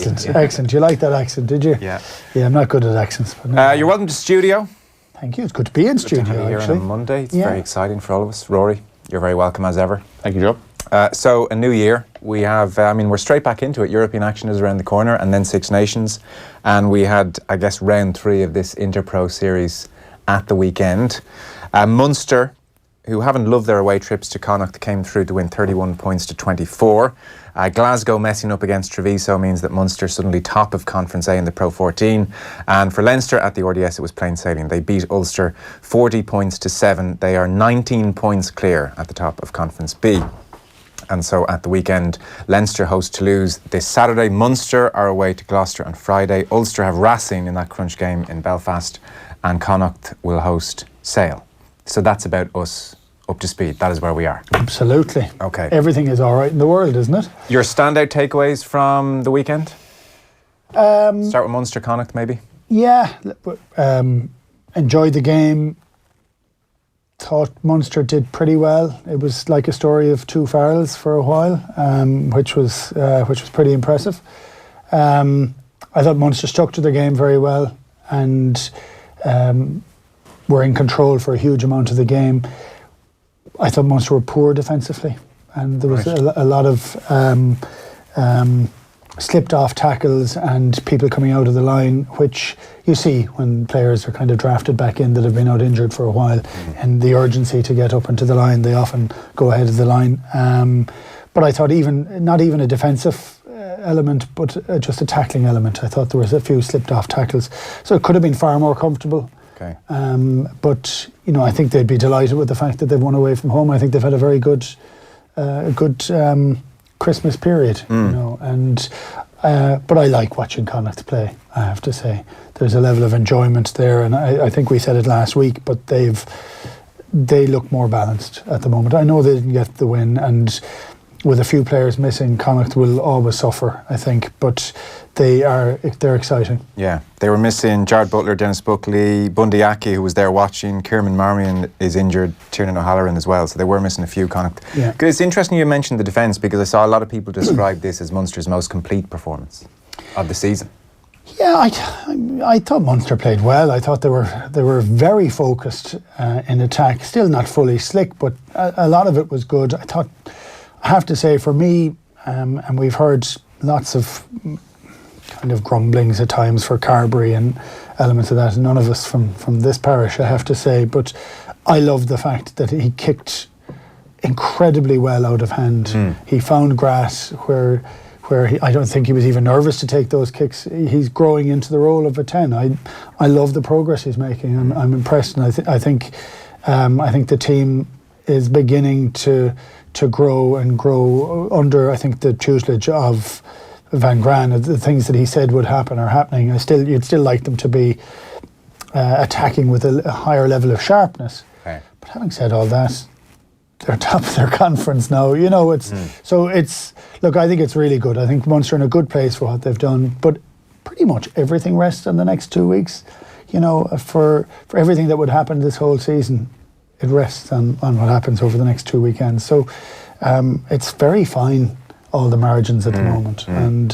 Excellent. You like that accent, did you? Yeah. Yeah, I'm not good at accents. But no. You're welcome to studio. Thank you. It's good to be in studio, to have you here actually. on a Monday. It's very exciting for all of us. Rory, you're very welcome as ever. Thank you, Joe. So, a new year. We have, we're straight back into it. European action is around the corner, and then Six Nations. And we had, I guess, round 3 of this Inter-Pro series at the weekend. Munster, who haven't loved their away trips to Connacht, came through to win 31 points to 24. Glasgow messing up against Treviso means that Munster suddenly top of Conference A in the Pro 14. And for Leinster at the RDS, it was plain sailing. They beat Ulster 40 points to 7. They are 19 points clear at the top of Conference B. And so at the weekend, Leinster host Toulouse this Saturday. Munster are away to Gloucester on Friday. Ulster have Racing in that crunch game in Belfast. And Connacht will host Sale. So that's about us up to speed. That is where we are. Absolutely. Okay. Everything is all right in the world, isn't it? Your standout takeaways from the weekend? Start with Munster, Connacht, maybe? Yeah. Enjoyed the game. Thought Munster did pretty well. It was like a story of 2 Farrells for a while, which was pretty impressive. I thought Munster stuck to their game very well and were in control for a huge amount of the game. I thought Munster were poor defensively, and there was a lot of slipped off tackles and people coming out of the line, which you see when players are kind of drafted back in that have been out injured for a while, and the urgency to get up into the line, they often go ahead of the line. But I thought not even a defensive element, but just a tackling element. I thought there was a few slipped off tackles, so it could have been far more comfortable. Okay. But I think they'd be delighted with the fact that they've won away from home. I think they've had a very good Christmas period, and but I like watching Connacht play, I have to say. There's a level of enjoyment there, and I think we said it last week, but they look more balanced at the moment. I know they didn't get the win, and with a few players missing, Connacht will always suffer, I think, but they're exciting. Yeah, they were missing Jared Butler, Dennis Buckley, Bundy Aki, who was there watching. Kiernan Marmion is injured, Tiernan O'Halloran as well, so they were missing a few Connacht. Yeah. It's interesting you mentioned the defence, because I saw a lot of people describe this as Munster's most complete performance of the season. Yeah, I thought Munster played well. I thought they were very focused in attack. Still not fully slick, but a lot of it was good. I have to say, for me, and we've heard lots of kind of grumblings at times for Carbery and elements of that. None of us from this parish, I have to say, but I love the fact that he kicked incredibly well out of hand. He found grass where I don't think he was even nervous to take those kicks. He's growing into the role of a 10. I love the progress he's making. I'm impressed, and I think the team is beginning to grow under, I think, the tutelage of Van Gran. The things that he said would happen are happening. You'd still like them to be attacking with a higher level of sharpness. Okay. But having said all that, they're top of their conference now. Look, I think it's really good. I think Munster are in a good place for what they've done, but pretty much everything rests on the next 2 weeks. For everything that would happen this whole season, it rests on what happens over the next 2 weekends. So it's very fine, all the margins at the moment. And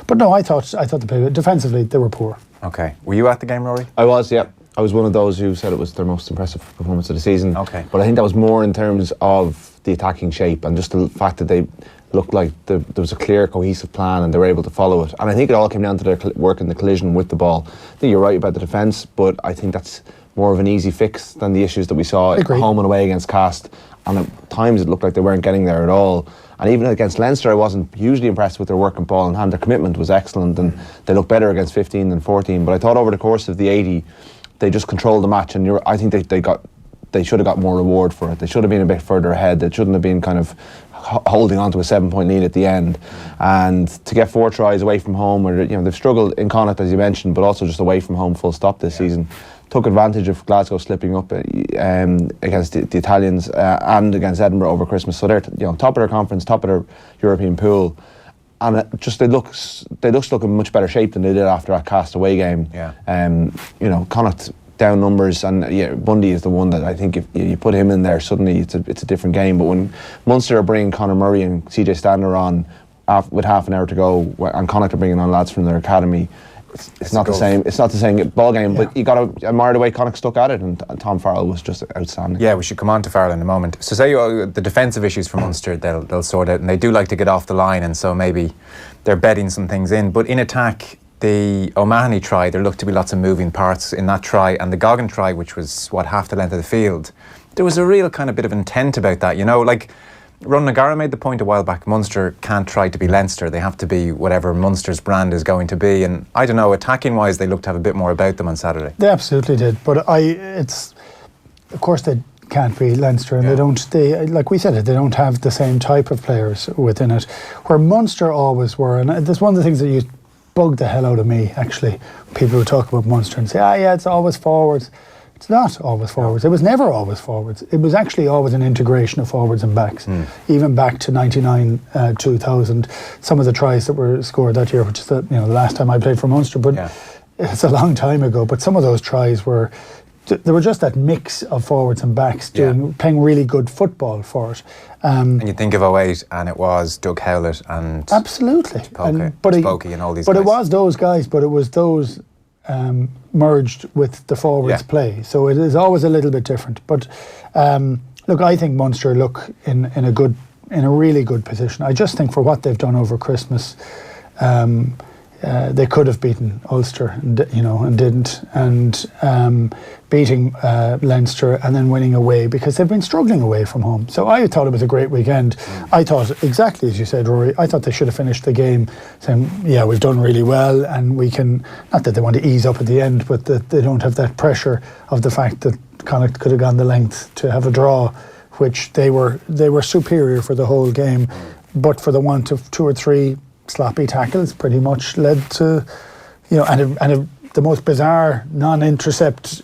but no, I thought they played defensively. They were poor. Okay. Were you at the game, Rory? I was, yeah. I was one of those who said it was their most impressive performance of the season. Okay. But I think that was more in terms of the attacking shape and just the fact that they looked like there was a clear, cohesive plan and they were able to follow it. And I think it all came down to their work in the collision with the ball. I think you're right about the defence, but I think that's more of an easy fix than the issues that we saw at home and away against Cast. And at times it looked like they weren't getting there at all. And even against Leinster, I wasn't hugely impressed with their work and ball in hand. Their commitment was excellent and they looked better against 15 than 14. But I thought over the course of the 80, they just controlled the match, and I think they should have got more reward for it. They should have been a bit further ahead. They shouldn't have been kind of holding on to a 7-point lead at the end. And to get 4 tries away from home, where they've struggled in Connacht, as you mentioned, but also just away from home full stop this season. Took advantage of Glasgow slipping up against the Italians and against Edinburgh over Christmas. So they're top of their conference, top of their European pool. And they look in much better shape than they did after that Cast away game. Connacht down numbers, and Bundy is the one that I think if you put him in there, suddenly it's a different game. But when Munster are bringing Conor Murray and CJ Stander on with half an hour to go, and Connacht are bringing on lads from their academy. It's not the same. It's not the same ball game, but you got to admire the way Connacht stuck at it, and Tom Farrell was just outstanding. Yeah, we should come on to Farrell in a moment. So say the defensive issues for Munster, they'll sort out, and they do like to get off the line, and so maybe they're bedding some things in. But in attack, the O'Mahony try, there looked to be lots of moving parts in that try, and the Goggin try, which was half the length of the field, there was a real kind of bit of intent about that, like Ron Nagara made the point a while back, Munster can't try to be Leinster, they have to be whatever Munster's brand is going to be, and I don't know, attacking wise they looked to have a bit more about them on Saturday. They absolutely did, but of course they can't be Leinster, and they like we said, they don't have the same type of players within it, where Munster always were, and that's one of the things that used bugged the hell out of me, actually. People who talk about Munster and say, it's always forwards. It's not always forwards. It was never always forwards. It was actually always an integration of forwards and backs. Even back to 99, 2000, some of the tries that were scored that year, which is the last time I played for Munster, but it's a long time ago. But some of those tries were, there were just that mix of forwards and backs playing really good football for it. And you think of 08 and it was Doug Howlett and absolutely, Spokey and all these guys. But it was those guys, but it was those merged with the forwards play. So it is always a little bit different. But look, I think Munster look in a really good position. I just think for what they've done over Christmas, they could have beaten Ulster, and didn't, and beating Leinster and then winning away, because they've been struggling away from home. So I thought it was a great weekend. I thought, exactly as you said, Rory, I thought they should have finished the game saying, we've done really well, and we can, not that they want to ease up at the end, but that they don't have that pressure of the fact that Connacht could have gone the length to have a draw, which they were superior for the whole game, but for the want of 2 or 3 sloppy tackles pretty much led to, the most bizarre intercept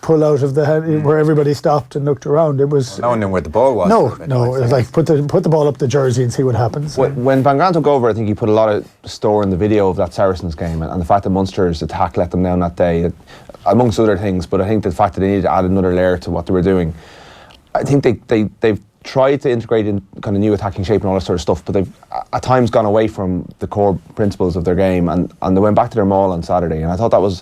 pull out of the head, where everybody stopped and looked around. It was no one knew where the ball was. No, it was like put the ball up the jersey and see what happens. When Van Graan took over, I think he put a lot of store in the video of that Saracens game, and the fact that Munster's attack let them down that day, amongst other things. But I think the fact that they needed to add another layer to what they were doing, I think they've tried to integrate in kind of new attacking shape and all that sort of stuff, but they've at times gone away from the core principles of their game, and they went back to their maul on Saturday, and I thought that was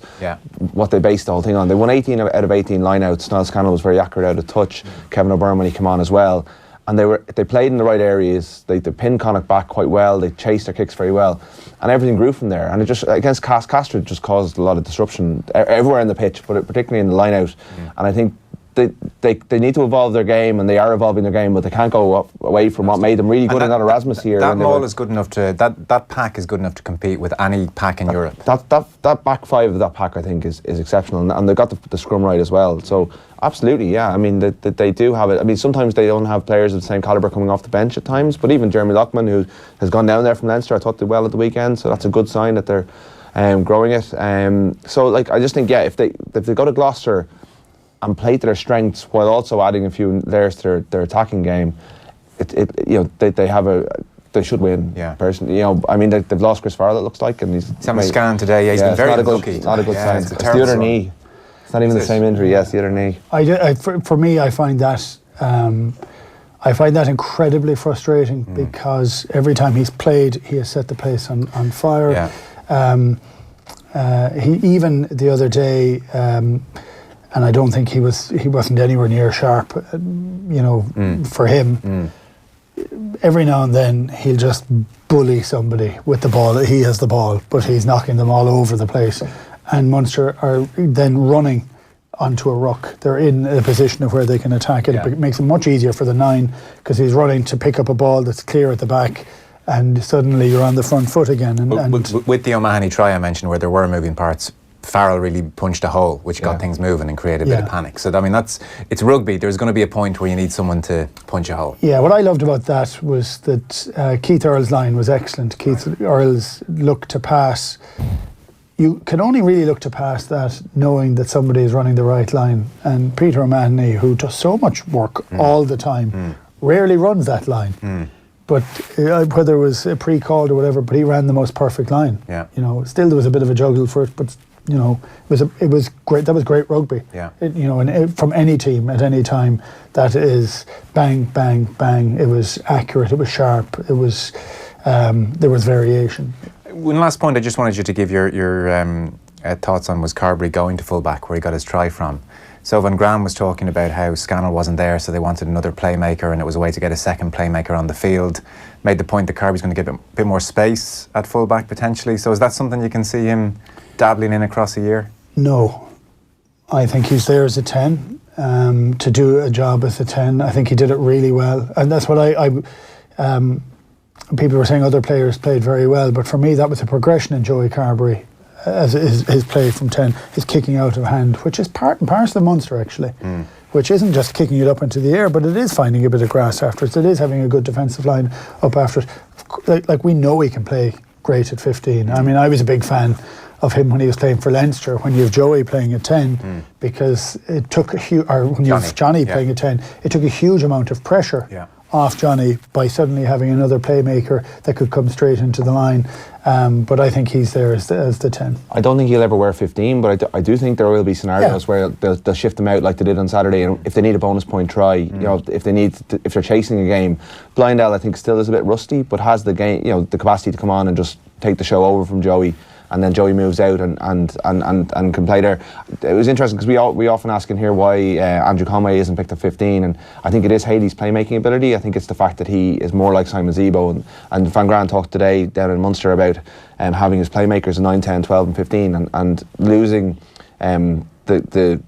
what they based the whole thing on. They won 18 out of 18 lineouts. Niall Scannell was very accurate out of touch. Kevin O'Byrne when he came on as well, and they played in the right areas. They pinned Connacht back quite well. They chased their kicks very well, and everything grew from there. And it just, against Castres, just caused a lot of disruption everywhere in the pitch, but particularly in the lineout. And I think they need to evolve their game, and they are evolving their game, but they can't go away from what made them really good in that Erasmus year. That maul is good enough to that pack is good enough to compete with any pack in Europe. That back five of that pack, I think, is exceptional, and they've got the scrum right as well. So absolutely, I mean, they do have it. I mean, sometimes they don't have players of the same calibre coming off the bench at times, but even Jeremy Loughman, who has gone down there from Leinster, I thought did well at the weekend. So that's a good sign that they're growing it. So like, I just think if they go to Gloucester and play to their strengths while also adding a few layers to their attacking game, they should win. Personally, I mean, they've lost Chris Farrell, it looks like, and he's having a scan today. He's been very unlucky. Not a good sign. It's the other knee. It's not even the same injury. Yes, the other knee. For me, I find that incredibly frustrating, because every time he's played, he has set the place on fire. He even the other day. And I don't think he wasn't anywhere near sharp, for him. Every now and then he'll just bully somebody with the ball. He has the ball, but he's knocking them all over the place. And Munster are then running onto a ruck. They're in a position of where they can attack it. It makes it much easier for the 9, because he's running to pick up a ball that's clear at the back, and suddenly you're on the front foot again. And with the O'Mahony try I mentioned, where there were moving parts, Farrell really punched a hole, which got things moving and created a bit of panic. So I mean, it's rugby. There's going to be a point where you need someone to punch a hole. Yeah, what I loved about that was that Keith Earl's line was excellent. Keith Earl's look to pass. You can only really look to pass that knowing that somebody is running the right line. And Peter O'Mahony, who does so much work all the time, rarely runs that line. But whether it was pre-called or whatever, but he ran the most perfect line. Still there was a bit of a juggle for it, but it was great. That was great rugby. And from any team at any time, that is bang, bang, bang. It was accurate. It was sharp. It was there was variation. One last point I just wanted you to give your thoughts on was Carbery going to fullback, where he got his try from. So Van Graan was talking about how Scannell wasn't there, so they wanted another playmaker, and it was a way to get a second playmaker on the field. Made the point that Carbery's going to give a bit more space at fullback potentially. So is that something you can see him dabbling in across a year? No, I think he's there as a 10 to do a job as a 10. I think he did it really well, and that's what people were saying other players played very well, but for me that was a progression in Joey Carbery. As his play from 10, his kicking out of hand, which is part and parcel of Munster actually, which isn't just kicking it up into the air, but it is finding a bit of grass afterwards. It is having a good defensive line up after it. Like we know he can play great at 15. I mean, I was a big fan of him when he was playing for Leinster, when you have Joey playing at 10, because it took a huge, or when you have Johnny playing at 10, it took a huge amount of pressure off Johnny by suddenly having another playmaker that could come straight into the line. But I think he's there as the 10. I don't think he'll ever wear 15, but I do think there will be scenarios where they'll shift him out like they did on Saturday, and if they need a bonus point try, you know, if they're chasing a game. Blindell, I think, still is a bit rusty, but has the game, you know, the capacity to come on and just take the show over from Joey. And then Joey moves out and can play there. It was interesting because we often ask in here why Andrew Conway isn't picked at 15, and I think it is Haley's playmaking ability. I think it's the fact that he is more like Simon Zebo, and Van Graan talked today down in Munster about having his playmakers in 9, 10, 12 and 15 and losing the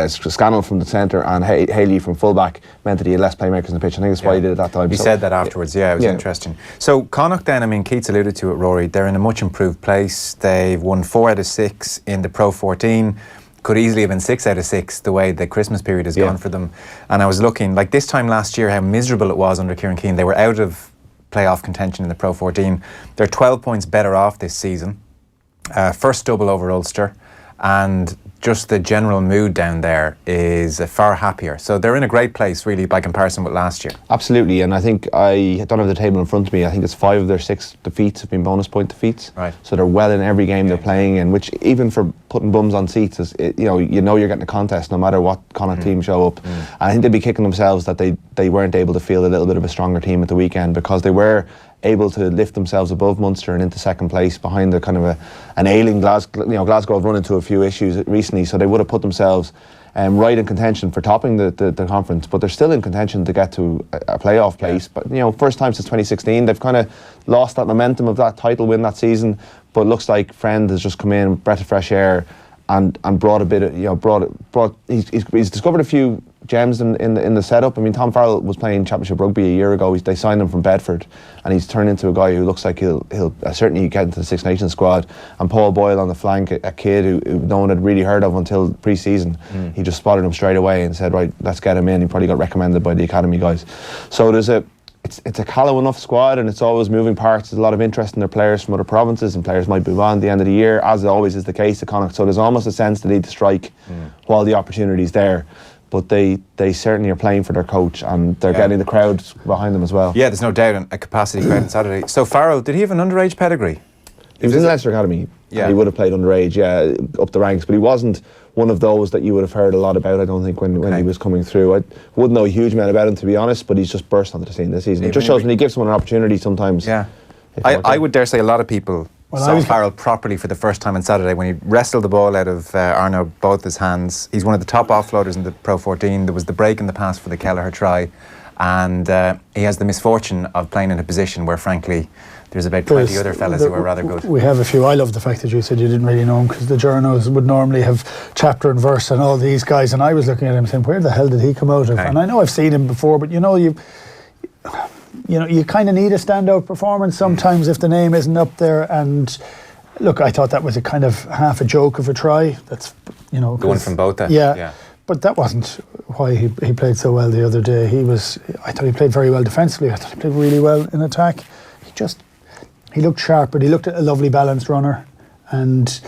Scannell from the centre and Haley from fullback meant that he had less playmakers in the pitch. I think that's why he did it that time. He said that afterwards, it was interesting. So Connacht then, I mean, Keats alluded to it, Rory, they're in a much improved place. They've won 4 out of 6 in the Pro 14. Could easily have been 6 out of 6 the way the Christmas period has gone for them. And I was looking, like this time last year, how miserable it was under Kieran Keane. They were out of playoff contention in the Pro 14. They're 12 points better off this season. First double over Ulster. And just the general mood down there is far happier. So they're in a great place, really, by comparison with last year. Absolutely, and I think I don't have the table in front of me. I think it's 5 of their 6 defeats have been bonus point defeats. Right. So they're well in every game they're playing in, which even for putting bums on seats, is, you know you're getting a contest no matter what Connacht team show up. And I think they'd be kicking themselves that they weren't able to field a little bit of a stronger team at the weekend, because they were able to lift themselves above Munster and into second place behind the kind of an ailing Glasgow. You know, Glasgow have run into a few issues recently, so they would have put themselves right in contention for topping the conference, but they're still in contention to get to a playoff place. But you know, first time since 2016, they've kind of lost that momentum of that title win that season. But it looks like Friend has just come in, breath of fresh air, and brought a bit of, you know, he's discovered a few gems in the setup. I mean, Tom Farrell was playing Championship Rugby a year ago. They signed him from Bedford, and he's turned into a guy who looks like he'll certainly get into the Six Nations squad. And Paul Boyle on the flank, a kid who no one had really heard of until pre-season. He just spotted him straight away and said, right, let's get him in. He probably got recommended by the academy guys. So it's a callow enough squad, and it's always moving parts. There's a lot of interest in their players from other provinces, and players might move on at the end of the year, as always is the case at Connacht. So there's almost a sense they need to strike while the opportunity's there. But they certainly are playing for their coach, and they're getting the crowd behind them as well. Yeah, there's no doubt, a capacity crowd on Saturday. So Farrell, did he have an underage pedigree? He was in the Leinster Academy. Yeah. He would have played underage, up the ranks, but he wasn't one of those that you would have heard a lot about, I don't think, when he was coming through. I wouldn't know a huge amount about him, to be honest, but he's just burst onto the scene this season. It just shows when he gives someone an opportunity sometimes. Yeah. I would dare say a lot of people saw Farrell properly for the first time on Saturday when he wrestled the ball out of Arno both his hands. He's one of the top offloaders in the Pro 14. There was the break in the pass for the Kelleher try, and he has the misfortune of playing in a position where, frankly, there's about 20 other fellas who are rather good. We have a few. I love the fact that you said you didn't really know him, because the journos would normally have chapter and verse and all these guys, and I was looking at him saying, where the hell did he come out of? And I know I've seen him before, but you kind of need a standout performance sometimes if the name isn't up there. And look, I thought that was a kind of half a joke of a try. That's, you know, the one from Botha. Yeah. But that wasn't why he played so well the other day. I thought he played very well defensively. I thought he played really well in attack. He looked sharp, but he looked a lovely balanced runner, and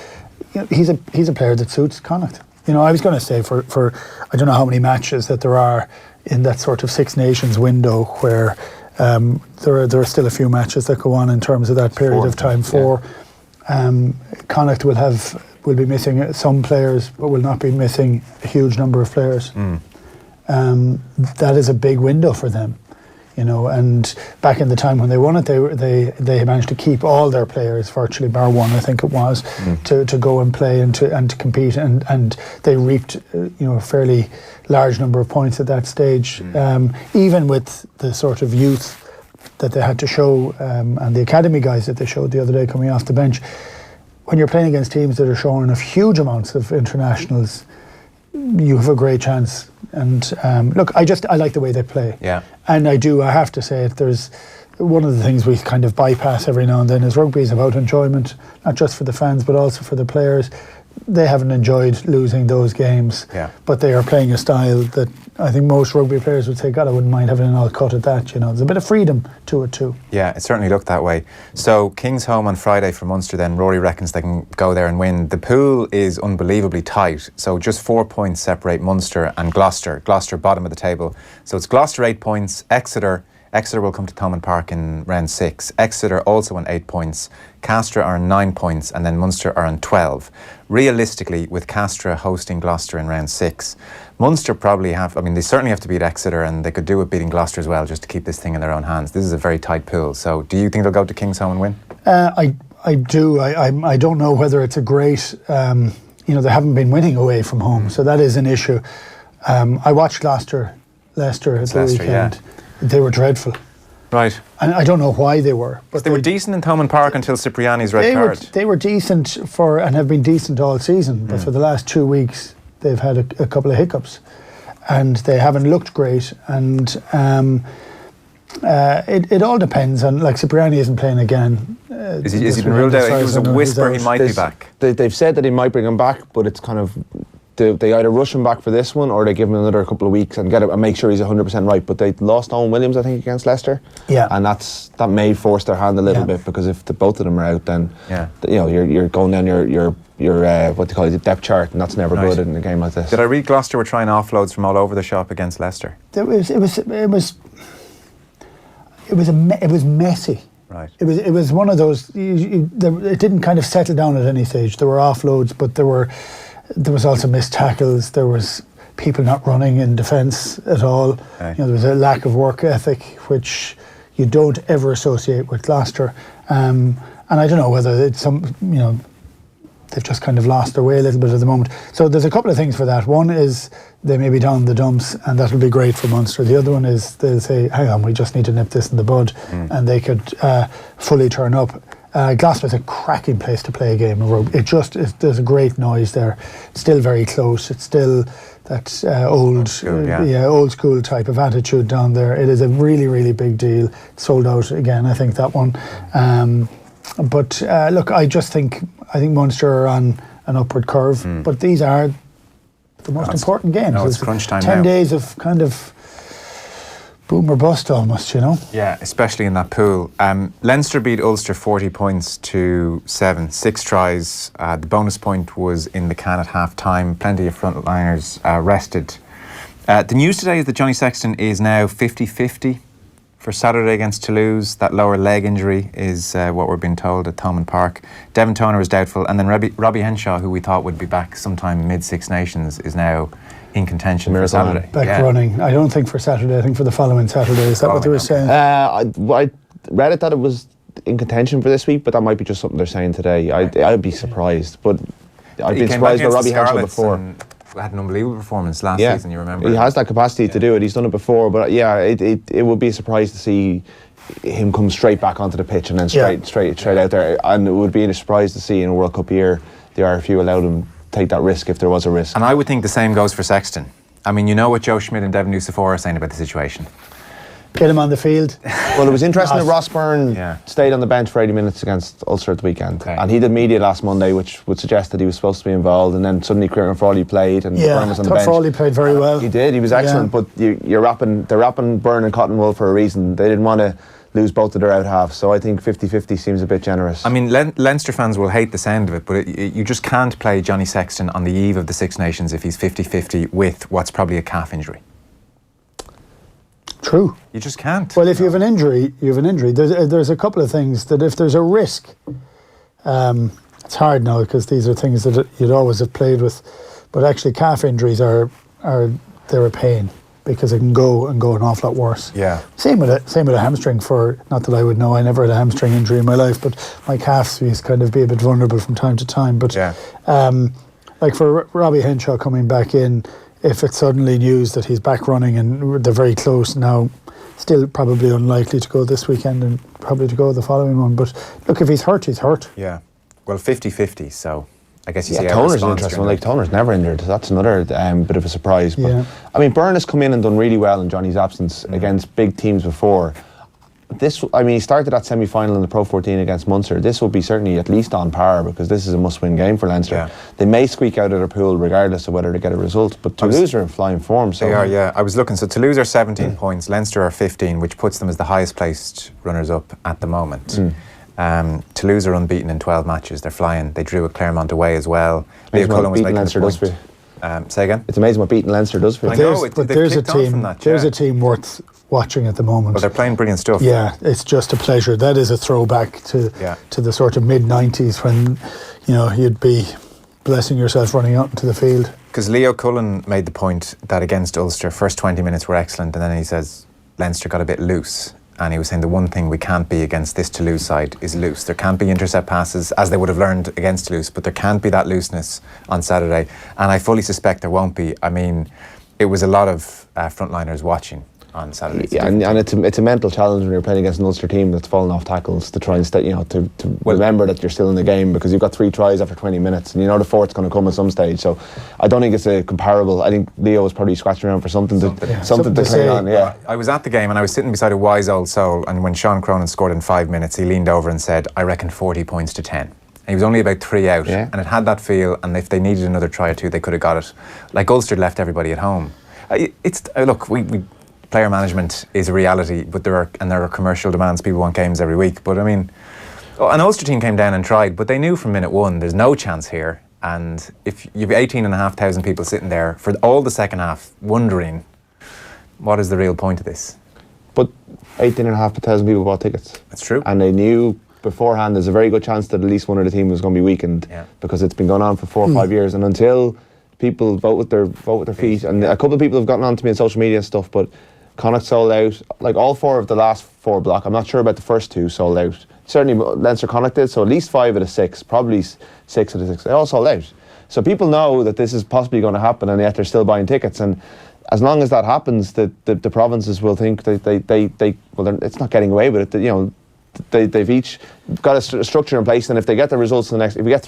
you know, he's a player that suits Connacht. You know, I was going to say for I don't know how many matches that there are in that sort of Six Nations window where there are still a few matches that go on in terms of that period of time. Connacht will be missing some players, but will not be missing a huge number of players. That is a big window for them. you know. And back in the time when they won it, they managed to keep all their players, virtually bar one, I think it was, to go and play and to compete, and they reaped a fairly large number of points at that stage, even with the sort of youth that they had to show, and the academy guys that they showed the other day coming off the bench. When you're playing against teams that are showing of huge amounts of internationals, you have a great chance. And look, I like the way they play. Yeah. And I have to say it, there's one of the things we kind of bypass every now and then is rugby is about enjoyment, not just for the fans but also for the players. They haven't enjoyed losing those games, but they are playing a style that I think most rugby players would say, God, I wouldn't mind having an all cut at that. You know, there's a bit of freedom to it too. Yeah, it certainly looked that way. So King's home on Friday for Munster then. Rory reckons they can go there and win. The pool is unbelievably tight. So just 4 points separate Munster and Gloucester. Gloucester bottom of the table. So it's Gloucester 8 points, Exeter will come to Thomond Park in round 6. Exeter also on 8 points. Castra are on 9 points, and then Munster are on 12. Realistically, with Castra hosting Gloucester in round 6, Munster probably they certainly have to beat Exeter, and they could do with beating Gloucester as well, just to keep this thing in their own hands. This is a very tight pool. So do you think they'll go to King's home and win? I do. I don't know whether it's a great... they haven't been winning away from home, so that is an issue. I watched Leicester at the weekend. Yeah. They were dreadful. Right. And I don't know why they were. But they were decent in Thomond Park until Cipriani's red card. They were decent and have been decent all season, but for the last 2 weeks they've had a couple of hiccups and they haven't looked great. And it all depends on, like, Cipriani isn't playing again. Is he been ruled out? There was a whisper he might be back. They've said that he might bring him back, but it's kind of... They either rush him back for this one or they give him another couple of weeks and get it and make sure he's 100% right. But they lost Owen Williams, I think, against Leicester. Yeah. And that may force their hand a little bit, because if both of them are out, then you're going down your what they call it, the depth chart, and that's never good in a game like this. Did I read Gloucester were trying offloads from all over the shop against Leicester? It was messy. Right. It was one of those. It didn't kind of settle down at any stage. There were offloads, but there was also missed tackles. There was people not running in defence at all. Okay. There was a lack of work ethic, which you don't ever associate with Gloucester. And I don't know whether it's they've just kind of lost their way a little bit at the moment. So there's a couple of things for that. One is they may be down the dumps, and that'll be great for Munster. The other one is they'll say, hang on, we just need to nip this in the bud, and they could fully turn up. Gloucester's a cracking place to play a game of rugby. There's a great noise there. It's still very close. It's still that old school type of attitude down there. It is a really, really big deal. It's sold out again, I think, that one. But look, I think Munster are on an upward curve. But these are the most important games. No, it's crunch time 10 now. days of kind of boom or bust almost, Yeah, especially in that pool. Leinster beat Ulster 40 points to 7, 6 tries. The bonus point was in the can at half time. Plenty of frontliners rested. The news today is that Johnny Sexton is now 50-50 for Saturday against Toulouse. That lower leg injury is what we're being told at Thomond Park. Devon Toner is doubtful, and then Robbie Henshaw, who we thought would be back sometime mid-Six Nations, is now in contention for Saturday. Back running. I don't think for Saturday. I think for the following Saturday. Is that what they were saying? I read it that it was in contention for this week, but that might be just something they're saying today. I'd be surprised, but I'd be surprised by Robbie Henshaw before. Had an unbelievable performance last season, you remember? He has that capacity to do it. He's done it before, but it would be a surprise to see him come straight back onto the pitch and then straight out there. And it would be a surprise to see in a World Cup year the RFU allowed him take that risk if there was a risk. And I would think the same goes for Sexton. I mean, you know what Joe Schmidt and Devon Nucifor are saying about the situation. Get him on the field. Well, it was interesting that Ross Byrne stayed on the bench for 80 minutes against Ulster at the weekend. Okay. And he did media last Monday, which would suggest that he was supposed to be involved, and then suddenly Kieran Frawley played and Byrne was on the bench. Frawley played very well. He did, he was excellent, but they're wrapping Byrne and Cottonwool for a reason. They didn't want to lose both of their out halves, so I think 50-50 seems a bit generous. I mean, Leinster fans will hate the sound of it, but you just can't play Johnny Sexton on the eve of the Six Nations if he's 50-50 with what's probably a calf injury. True. You just can't. Well, if you have an injury, you have an injury. There's a couple of things that if there's a risk, it's hard now because these are things that you'd always have played with, but actually calf injuries they're a pain. because it can go an awful lot worse. Yeah. Same with a hamstring. For not that I would know, I never had a hamstring injury in my life, but my calves used kind of be a bit vulnerable from time to time. But like for Robbie Henshaw coming back in, if it's suddenly news that he's back running and they're very close now, still probably unlikely to go this weekend and probably to go the following one. But look, if he's hurt, he's hurt. Yeah. Well, 50-50, so I guess you see Toner's an interesting one. Like, Toner's never injured. That's another bit of a surprise. But I mean, Byrne has come in and done really well in Johnny's absence against big teams before. He started that semi-final in the Pro 14 against Munster. This will be certainly at least on par, because this is a must-win game for Leinster. Yeah. They may squeak out of their pool regardless of whether they get a result, but Toulouse are in flying form. So they are, yeah. I was looking, so Toulouse are 17 points, Leinster are 15, which puts them as the highest placed runners-up at the moment. Toulouse are unbeaten in 12 matches. They're flying. They drew at Claremont away as well. Leo Cullen was making Leinster the point. Say again? It's amazing what beating Leinster does for you. I know, but there's a team. There's a team worth watching at the moment. Well, they're playing brilliant stuff. Yeah, it's just a pleasure. That is a throwback to the sort of mid-90s when, you'd be blessing yourself running out into the field. Because Leo Cullen made the point that against Ulster, first 20 minutes were excellent, and then he says Leinster got a bit loose. And he was saying the one thing we can't be against this Toulouse side is loose. There can't be intercept passes, as they would have learned against Toulouse, but there can't be that looseness on Saturday. And I fully suspect there won't be. I mean, it was a lot of frontliners watching on Saturday. Yeah, and it's a mental challenge when you're playing against an Ulster team that's fallen off tackles to try and stay, to remember that you're still in the game, because you've got 3 tries after 20 minutes, and the fourth's going to come at some stage. So I don't think it's a comparable. I think Leo was probably scratching around for something to cling on. Yeah, I was at the game and I was sitting beside a wise old soul, and when Sean Cronin scored in 5 minutes, he leaned over and said, "I reckon 40 points to 10." And he was only about 3 out, and it had that feel. And if they needed another try or two, they could have got it. Like Ulster left everybody at home. Look, we. Player management is a reality, but there are commercial demands. People want games every week. But I mean, an Ulster team came down and tried, but they knew from minute one there's no chance here. And if you've 18,500 people sitting there for all the second half wondering what is the real point of this. But 18,500 people bought tickets. That's true. And they knew beforehand there's a very good chance that at least one of the team was going to be weakened, because it's been going on for 4 or 5 years. And until people vote with their feet, and a couple of people have gotten on to me on social media and stuff, but Connacht sold out, like all 4 of the last 4 block. I'm not sure about the first 2 sold out. Certainly Leinster Connacht did, so at least 5 of the 6, probably 6 of the 6, they all sold out. So people know that this is possibly going to happen, and yet they're still buying tickets. And as long as that happens, the provinces will think it's not getting away with it. They've each got a structure in place, and if they get the results in the next, if we get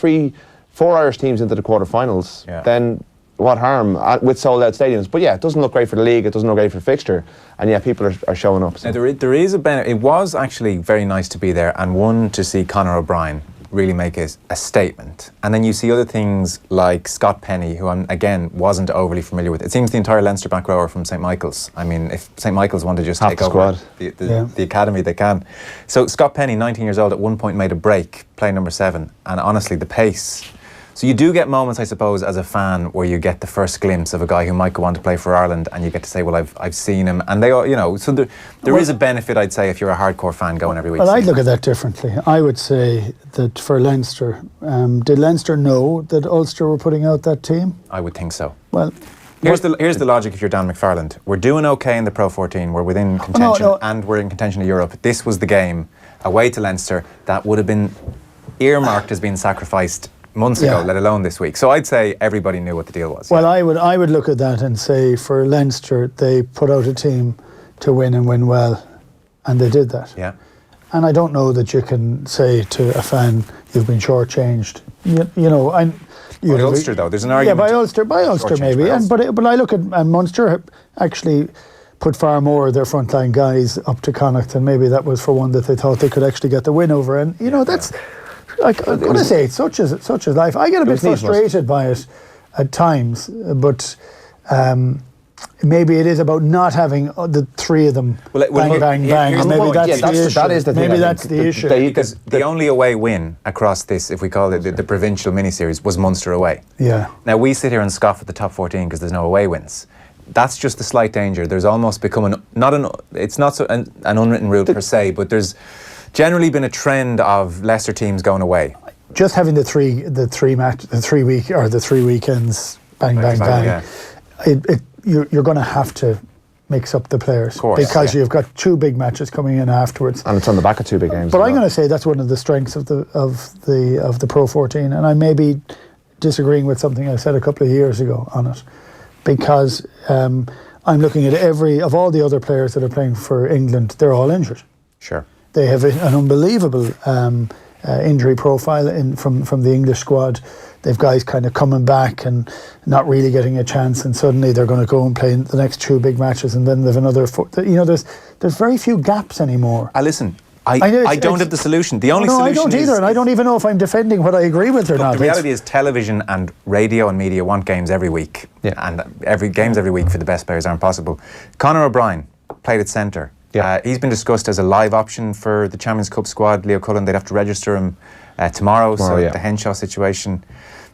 4 Irish teams into the quarterfinals, then what harm with sold-out stadiums? But yeah, it doesn't look great for the league. It doesn't look great for fixture, and yeah, people are showing up. So. Now, there is a benefit. It was actually very nice to be there, and to see Conor O'Brien really make a statement. And then you see other things like Scott Penny, who again wasn't overly familiar with. It seems the entire Leinster back row are from St Michael's. I mean, if St Michael's want to just take over the academy, they can. So Scott Penny, 19 years old, at one point made a break, playing number 7, and honestly, the pace. So you do get moments, I suppose, as a fan, where you get the first glimpse of a guy who might go on to play for Ireland, and you get to say, well, I've seen him. And they all, so there is a benefit, I'd say, if you're a hardcore fan going every week. Well, I'd look at that differently. I would say that for Leinster, did Leinster know that Ulster were putting out that team? I would think so. Well, here's the logic if you're Dan McFarland. We're doing okay in the Pro 14. We're within contention, and we're in contention of Europe. This was the game away to Leinster that would have been earmarked as being sacrificed months ago, let alone this week. So I'd say everybody knew what the deal was. Well, I would look at that and say for Leinster, they put out a team to win and win well, and they did that. Yeah. And I don't know that you can say to a fan, you've been shortchanged. By Ulster, though, there's an argument. Yeah, by Ulster maybe. But I look at Munster actually put far more of their frontline guys up to Connacht, and maybe that was for one that they thought they could actually get the win over. And that's. I'm going to say it's such as life. I get a bit frustrated by it at times, but maybe it is about not having the 3 of them bang. And maybe that's the issue. That is the thing. Maybe that's the issue. Because the only away win across this, if we call it the provincial mini-series, was Munster away. Yeah. Now we sit here and scoff at the top 14 because there's no away wins. That's just a slight danger. There's almost become an unwritten rule per se, but there's generally been a trend of lesser teams going away. Just having the 3 weekends, bang. Yeah. You're going to have to mix up the players, Of course, because you've got 2 big matches coming in afterwards. And it's on the back of 2 big games. But I'm going to say that's one of the strengths of the Pro 14, and I may be disagreeing with something I said a couple of years ago on it, because I'm looking at of all the other players that are playing for England, they're all injured. Sure. They have an unbelievable injury profile from the English squad. They've guys kind of coming back and not really getting a chance, and suddenly they're going to go and play the next 2 big matches, and then they've another 4. There's very few gaps anymore. Listen, I don't have the solution. The only solution I don't either, and I don't even know if I'm defending what I agree with or not. The reality is television and radio and media want games every week, and games every week for the best players aren't possible. Conor O'Brien played at centre. Yeah. He's been discussed as a live option for the Champions Cup squad. Leo Cullen, they'd have to register him tomorrow, so the Henshaw situation.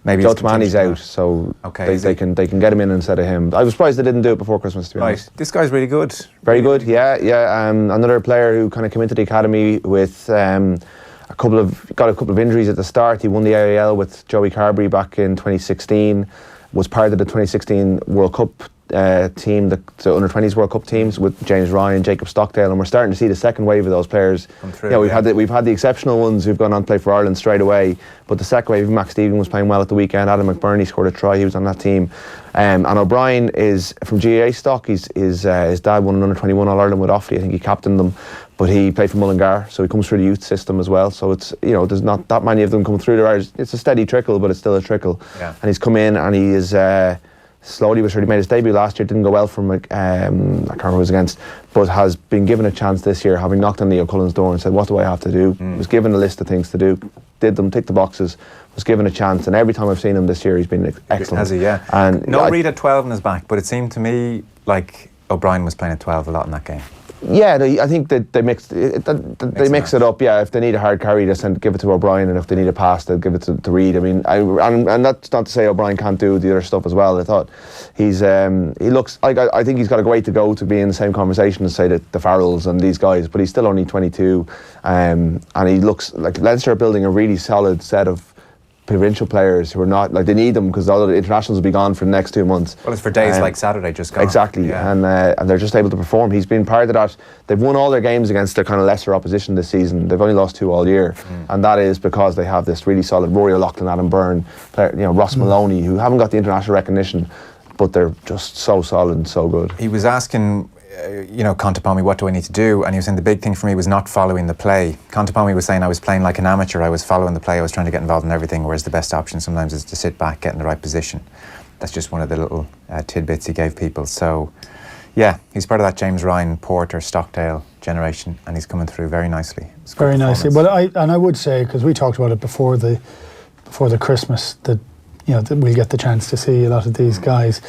Maybe Joe Tamani's out, so they can get him in instead of him. I was surprised they didn't do it before Christmas, to be honest. This guy's really good. Very good, yeah. Another player who kind of came into the academy with a couple of injuries at the start. He won the AIL with Joey Carbery back in 2016. Was part of the 2016 World Cup team, the under-20s World Cup teams with James Ryan, Jacob Stockdale, and we're starting to see the second wave of those players. Come through, we've had the exceptional ones who've gone on to play for Ireland straight away, but the second wave, Max Stephen was playing well at the weekend. Adam McBurney scored a try. He was on that team, and O'Brien is from GAA stock. His dad won an under-21 All-Ireland with Offaly. I think he captained them, but he played for Mullingar, so he comes through the youth system as well. So it's there's not that many of them coming through there. It's a steady trickle, but it's still a trickle. Yeah. And he's come in and he is slowly but surely made his debut last year. Didn't go well from I can't remember who it was against, but has been given a chance this year, having knocked on Leo Cullen's door and said, what do I have to do? Was given a list of things to do, did them, ticked the boxes, was given a chance, and every time I've seen him this year he's been excellent. Has he? Yeah. And Reid at 12 in his back, but it seemed to me like O'Brien was playing at 12 a lot in that game. Yeah, I think that they mix it up. Yeah, if they need a hard carry, they give it to O'Brien, and if they need a pass, they'll give it to Reid. I mean, and that's not to say O'Brien can't do the other stuff as well. I thought he looks like I think he's got a great to go to be in the same conversation as say the Farrells and these guys, but he's still only 22, and he looks like Leinster are building a really solid set of provincial players who are not like they need them because all of the internationals will be gone for the next 2 months. Well, it's for days like Saturday just gone. Exactly, yeah. And they're just able to perform. He's been part of that. They've won all their games against their kind of lesser opposition this season. They've only lost 2 all year, and that is because they have this really solid Rory O'Loughlin, Adam Byrne, Ross Maloney, who haven't got the international recognition, but they're just so solid and so good. He was asking Contepomi, what do I need to do? And he was saying the big thing for me was not following the play. Contepomi was saying I was playing like an amateur. I was following the play. I was trying to get involved in everything, whereas the best option sometimes is to sit back, get in the right position. That's just one of the little tidbits he gave people. So, yeah, he's part of that James Ryan, Porter, Stockdale generation, and he's coming through very nicely. Very nicely. Well, I would say, because we talked about it before the Christmas, that that we'll get the chance to see a lot of these guys.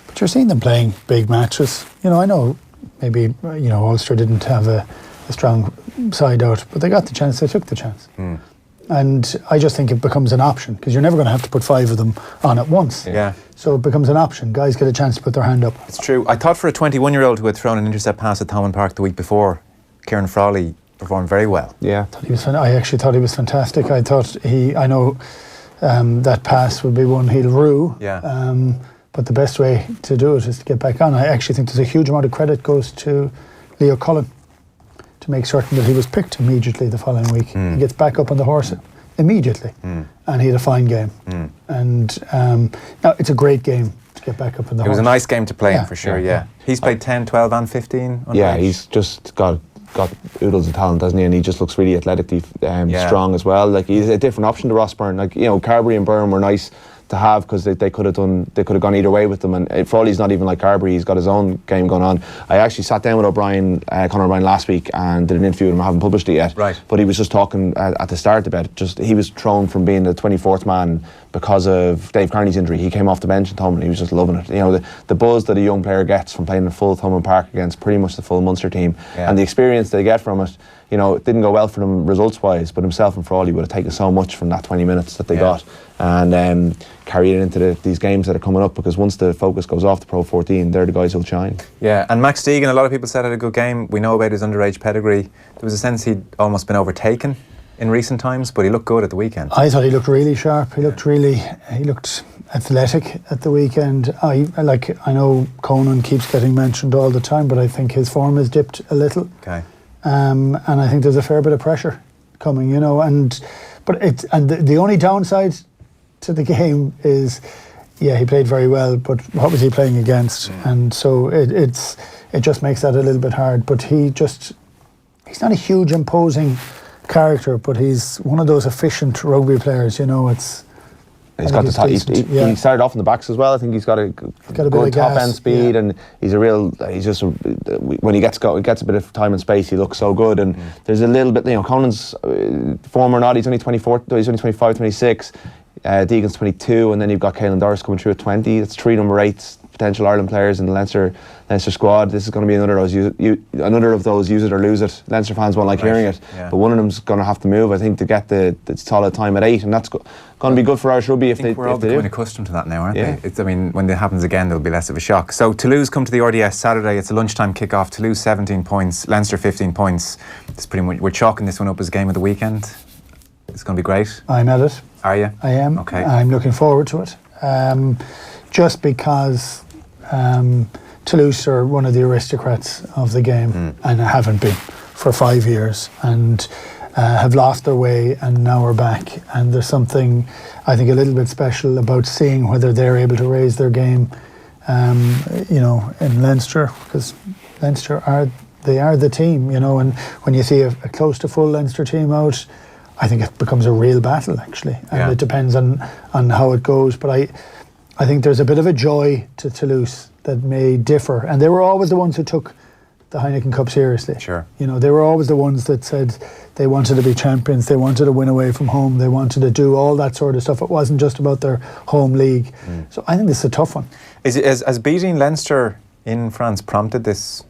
But you're seeing them playing big matches. I know maybe Ulster didn't have a strong side out, but they got the chance. They took the chance, and I just think it becomes an option because you're never going to have to put 5 of them on at once. Yeah. So it becomes an option. Guys get a chance to put their hand up. It's true. I thought for a 21-year-old who had thrown an intercept pass at Thomond Park the week before, Kieran Frawley performed very well. Yeah. I actually thought he was fantastic. I thought I know that pass would be one he'll rue. Yeah. But the best way to do it is to get back on. I actually think there's a huge amount of credit goes to Leo Cullen to make certain that he was picked immediately the following week. He gets back up on the horse immediately, and he had a fine game. And now it's a great game to get back up on the horse. It was a nice game to play in for sure. Yeah. He's played 10, 12, and 15. Yeah, he's just got oodles of talent, doesn't he? And he just looks really athletically strong as well. Like he's a different option to Ross Byrne. Like Carbery and Byrne were nice to have because they could have gone either way with them, and Frawley's not even like Carbery. He's got his own game going on. I actually sat down with Conor O'Brien last week and did an interview with him. I haven't published it yet, right? But he was just talking at the start about it. He was thrown from being the 24th man because of Dave Carney's injury. He came off the bench at Thomond. He was just loving it. The buzz that a young player gets from playing in full Thomond Park against pretty much the full Munster team, and the experience they get from it. It didn't go well for them results-wise, but himself and Frawley would have taken so much from that 20 minutes that they got and carry it into these games that are coming up, because once the focus goes off the Pro 14, they're the guys who'll shine. Yeah, and Max Deegan, a lot of people said had a good game. We know about his underage pedigree. There was a sense he'd almost been overtaken in recent times, but he looked good at the weekend. I thought he looked really sharp. He looked athletic at the weekend. I know Conan keeps getting mentioned all the time, but I think his form has dipped a little. Okay. And I think there's a fair bit of pressure coming, but the only downside to the game is, yeah, he played very well, but what was he playing against? And so it just makes that a little bit hard. But he's not a huge imposing character, but he's one of those efficient rugby players. He's got the top. He started off in the backs as well. I think he's got a good top end speed, and he's when he gets a bit of time and space, he looks so good. And there's a little bit, Conan's form or not, he's only 24, he's only 25, 26. Deegan's 22, and then you've got Caelan Doris coming through at 20. That's 3 number 8s, potential Ireland players in the Leinster squad. This is going to be another of those use it or lose it. Leinster fans won't like hearing it, but one of them's going to have to move, I think, to get the solid time at 8, and that's going to be good for Irish rugby if they do. We're all becoming accustomed to that now, aren't they? When it happens again, there'll be less of a shock. So Toulouse come to the RDS Saturday. It's a lunchtime kick-off. Toulouse 17 points, Leinster 15 points. It's pretty much, we're chalking this one up as game of the weekend. It's going to be great. I'm at it. Are you? I am. Okay. I'm looking forward to it. Just because Toulouse are one of the aristocrats of the game and haven't been for 5 years, and have lost their way, and now we're back. And there's something, I think, a little bit special about seeing whether they're able to raise their game, in Leinster, because Leinster are the team, and when you see a close to full Leinster team out, I think it becomes a real battle, actually, and it depends on how it goes. But I think there's a bit of a joy to Toulouse that may differ, and they were always the ones who took the Heineken Cup seriously. Sure. They were always the ones that said they wanted to be champions, they wanted to win away from home, they wanted to do all that sort of stuff. It wasn't just about their home league. So I think this is a tough one. Has beating Leinster in France prompted this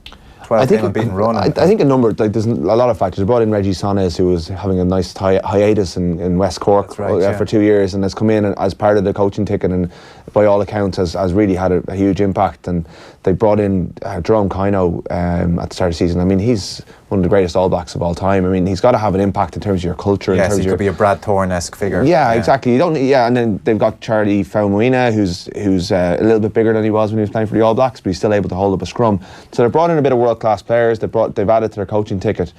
12-game unbeaten run? I think a number, there's a lot of factors. They brought in Reggie Sonnes, who was having a nice hiatus in West Cork for 2 years, and has come in as part of the coaching ticket, and by all accounts has really had a huge impact. And they brought in Jerome Kino at the start of the season. I mean, he's one of the greatest All Blacks of all time. I mean, he's got to have an impact in terms of your culture. Yes, he could be a Brad Thorne-esque figure. Yeah, exactly. You don't. Yeah, and then they've got Charlie Faumuina, who's a little bit bigger than he was when he was playing for the All Blacks, but he's still able to hold up a scrum. So they brought in a bit of world-class players. They've added to their coaching ticket.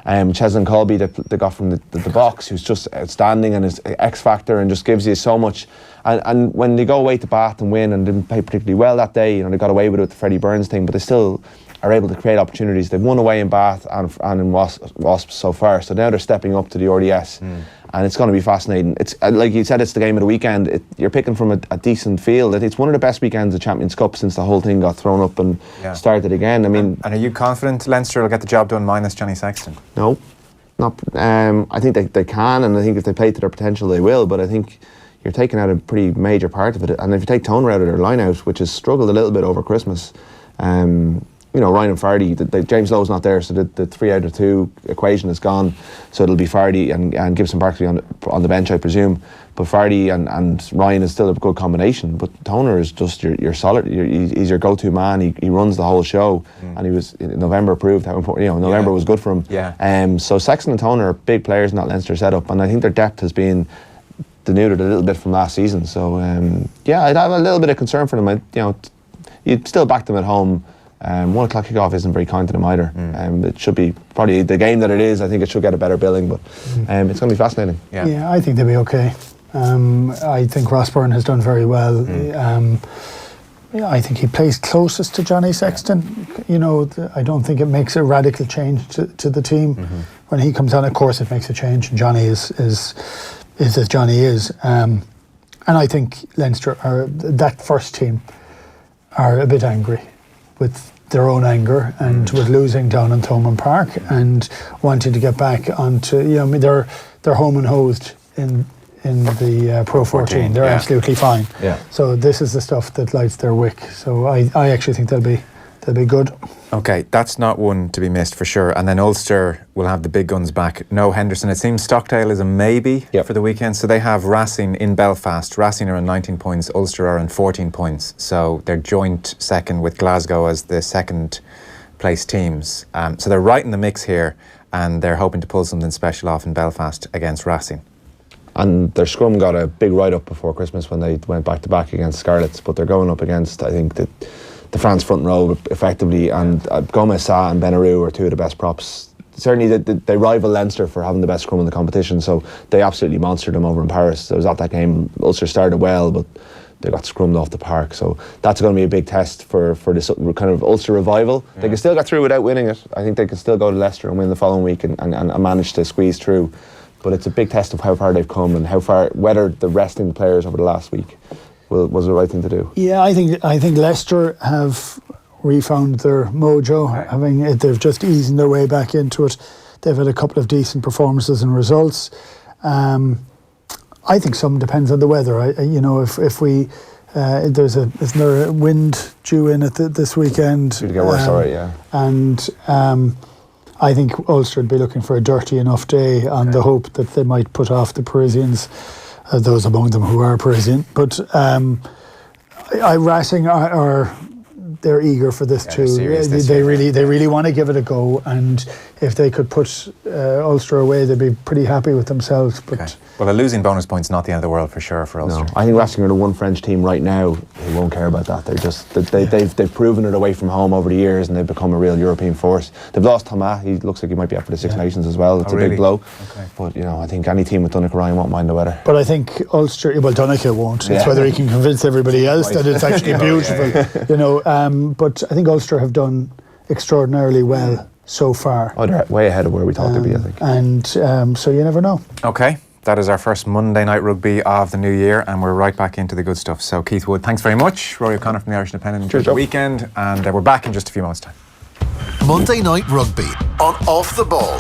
Cheslin Colby they got from the box, who's just outstanding and is X factor and just gives you so much. And when they go away to Bath and win and didn't play particularly well that day, they got away with it with the Freddie Burns thing, but they still are able to create opportunities. They've won away in Bath and in Wasps so far, so now they're stepping up to the RDS, and it's going to be fascinating. It's like you said, it's the game of the weekend. You're picking from a decent field. It's one of the best weekends of Champions Cup since the whole thing got thrown up and started again. I mean, and are you confident Leinster will get the job done minus Johnny Sexton? No, not. I think they can, and I think if they play to their potential, they will. But I think you're taking out a pretty major part of it. And if you take Toner out of their line-out, which has struggled a little bit over Christmas, Ryan and Fardy, James Lowe's not there, so the 3 out of 2 equation is gone. So it'll be Fardy and Gibson Barkley on the bench, I presume. But Fardy and Ryan is still a good combination. But Toner is just your solid. He's your go-to man. He runs the whole show, and he was in November proved how important. November was good for him. Yeah. So Sexton and Toner are big players in that Leinster setup, and I think their depth has been denuded a little bit from last season. So I'd have a little bit of concern for them. You'd still back them at home. 1 o'clock kickoff isn't very kind to them either. It should be probably the game that it is. I think it should get a better billing, but it's going to be fascinating. Yeah, I think they'll be okay. I think Rossburn has done very well. I think he plays closest to Johnny Sexton. I don't think it makes a radical change to the team when he comes on. Of course, it makes a change. And Johnny is as Johnny is, and I think Leinster that first team are a bit angry with their own anger and with losing down in Thomond Park and wanting to get back onto, they're home and hosed in the Pro 14. They're absolutely fine. Yeah. So this is the stuff that lights their wick. So I actually think they'll be good. Okay, that's not one to be missed for sure. And then Ulster will have the big guns back. No Henderson. It seems Stockdale is a maybe for the weekend. So they have Racing in Belfast. Racing are on 19 points. Ulster are on 14 points. So they're joint second with Glasgow as the second place teams. So they're right in the mix here. and they're hoping to pull something special off in Belfast against Racing. And their scrum got a big write-up before Christmas when they went back-to-back against Scarlets, but they're going up against, I think, the France front row effectively, and Gomez, Sa and Benarou are two of the best props. Certainly they rival Leinster for having the best scrum in the competition, so they absolutely monstered them over in Paris. I was at that game. Ulster started well, but they got scrummed off the park, so that's going to be a big test for this kind of Ulster revival. They can still get through without winning it. I think they can still go to Leicester and win the following week and manage to squeeze through. But it's a big test of how far they've come and whether the resting the players over the last week was the right thing to do. Yeah, I think Leicester have refound their mojo. They've just eased their way back into it. They've had a couple of decent performances and results. I think some depends on the weather. If we isn't there a wind due in it this weekend? Due to get worse, alright, yeah. And I think Ulster would be looking for a dirty enough day on the hope that they might put off the Parisians, those among them who are Parisian. But Racing are they're eager for this too. They really want to give it a go, and if they could put Ulster away, they'd be pretty happy with themselves. But well, a losing bonus point's not the end of the world for sure for Ulster. No, I think Racing are the one French team right now who won't care about that. They've proven it away from home over the years, and they've become a real European force. They've lost Thomas. He looks like he might be up for the Six Nations as well. It's a big blow. Okay. But I think any team with Donnacha Ryan won't mind the weather. But I think Ulster, Donnacha won't. It's whether he can convince everybody else that it's actually beautiful. But I think Ulster have done extraordinarily well so far. Oh, they're way ahead of where we thought they'd be, I think. And so you never know. Okay, that is our first Monday Night Rugby of the new year, and we're right back into the good stuff. So Keith Wood, thanks very much. Rory O'Connor from the Irish Independent. Enjoy the weekend, and we're back in just a few moments' time. Monday Night Rugby on Off the Ball.